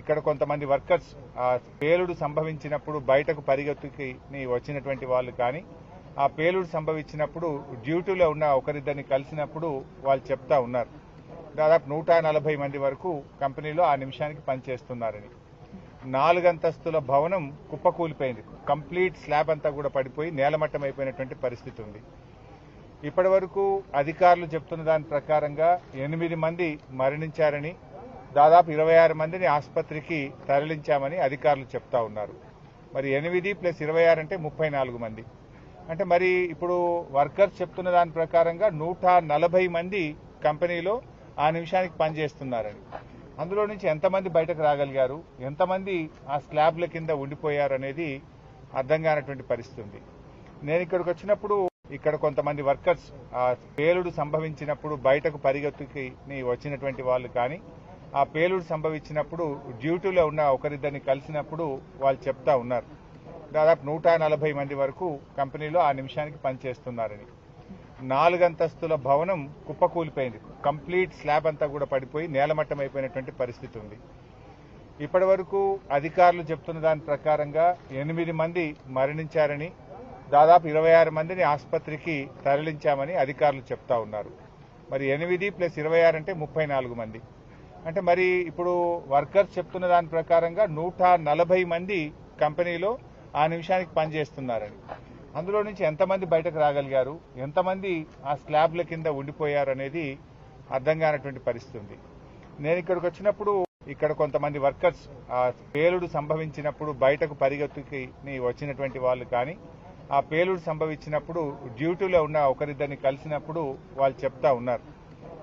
ఇక్కడ కొంతమంది వర్కర్స్ ఆ పేలుడు సంభవించినప్పుడు బయటకు పరిగెత్తుకి వచ్చినటువంటి వాళ్ళు కానీ ఆ పేలుడు సంభవించినప్పుడు డ్యూటీలో ఉన్న ఒకరిద్దరిని కలిసినప్పుడు వాళ్ళు చెప్తా ఉన్నారు. దాదాపు 140 మంది వరకు కంపెనీలో ఆ నిమిషానికి పనిచేస్తున్నారని. 4 అంతస్తుల భవనం కుప్పకూలిపోయింది. కంప్లీట్ స్లాబ్ అంతా కూడా పడిపోయి నేలమట్టం అయిపోయినటువంటి పరిస్థితి ఉంది. ఇప్పటి వరకు అధికారులు చెప్తున్న దాని ప్రకారంగా 8 మంది మరణించారని, దాదాపు 26 మందిని ఆసుపత్రికి తరలించామని అధికారులు చెప్తా ఉన్నారు. మరి 8 + 26 అంటే 34 మంది. అంటే మరి ఇప్పుడు వర్కర్స్ చెప్తున్న దాని ప్రకారంగా 140 మంది కంపెనీలో ఆ నిమిషానికి పనిచేస్తున్నారని. అందులో నుంచి ఎంతమంది బయటకు రాగలిగారు, ఎంతమంది ఆ స్లాబ్ల కింద ఉండిపోయారు అనేది అర్థం కానటువంటి పరిస్థితి ఉంది. నేను ఇక్కడికి వచ్చినప్పుడు ఇక్కడ కొంతమంది వర్కర్స్ ఆ పేలుడు సంభవించినప్పుడు బయటకు పరిగెత్తుకి వచ్చినటువంటి వాళ్ళు కానీ ఆ పేలుడు సంభవించినప్పుడు డ్యూటీలో ఉన్న ఒకరిద్దరిని కలిసినప్పుడు వాళ్ళు చెప్తా ఉన్నారు. దాదాపు 140 మంది వరకు కంపెనీలో ఆ నిమిషానికి పనిచేస్తున్నారని. 4 అంతస్తుల భవనం కుప్పకూలిపోయింది. కంప్లీట్ స్లాబ్ అంతా కూడా పడిపోయి నేలమట్టం అయిపోయినటువంటి పరిస్థితి ఉంది. ఇప్పటి వరకు అధికారులు చెప్తున్న దాని ప్రకారంగా 8 మంది మరణించారని, దాదాపు 26 మందిని ఆసుపత్రికి తరలించామని అధికారులు చెప్తా ఉన్నారు. మరి 8 + 26 అంటే 34 మంది. అంటే మరి ఇప్పుడు వర్కర్స్ చెప్తున్న దాని ప్రకారంగా 140 మంది కంపెనీలో ఆ నిమిషానికి పనిచేస్తున్నారని. అందులో నుంచి ఎంతమంది బయటకు రాగలిగారు, ఎంతమంది ఆ స్లాబ్ల కింద ఉండిపోయారు అనేది అర్థం కానటువంటి పరిస్థితి ఉంది. నేను ఇక్కడికి వచ్చినప్పుడు ఇక్కడ కొంతమంది వర్కర్స్ ఆ పేలుడు సంభవించినప్పుడు బయటకు పరిగెత్తుకి వచ్చినటువంటి వాళ్ళు కానీ ఆ పేలుడు సంభవించినప్పుడు డ్యూటీలో ఉన్న ఒకరిద్దరిని కలిసినప్పుడు వాళ్ళు చెప్తా ఉన్నారు.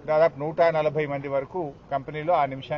దాదాపు 140 మంది వరకు కంపెనీలో ఆ నిమిషానికి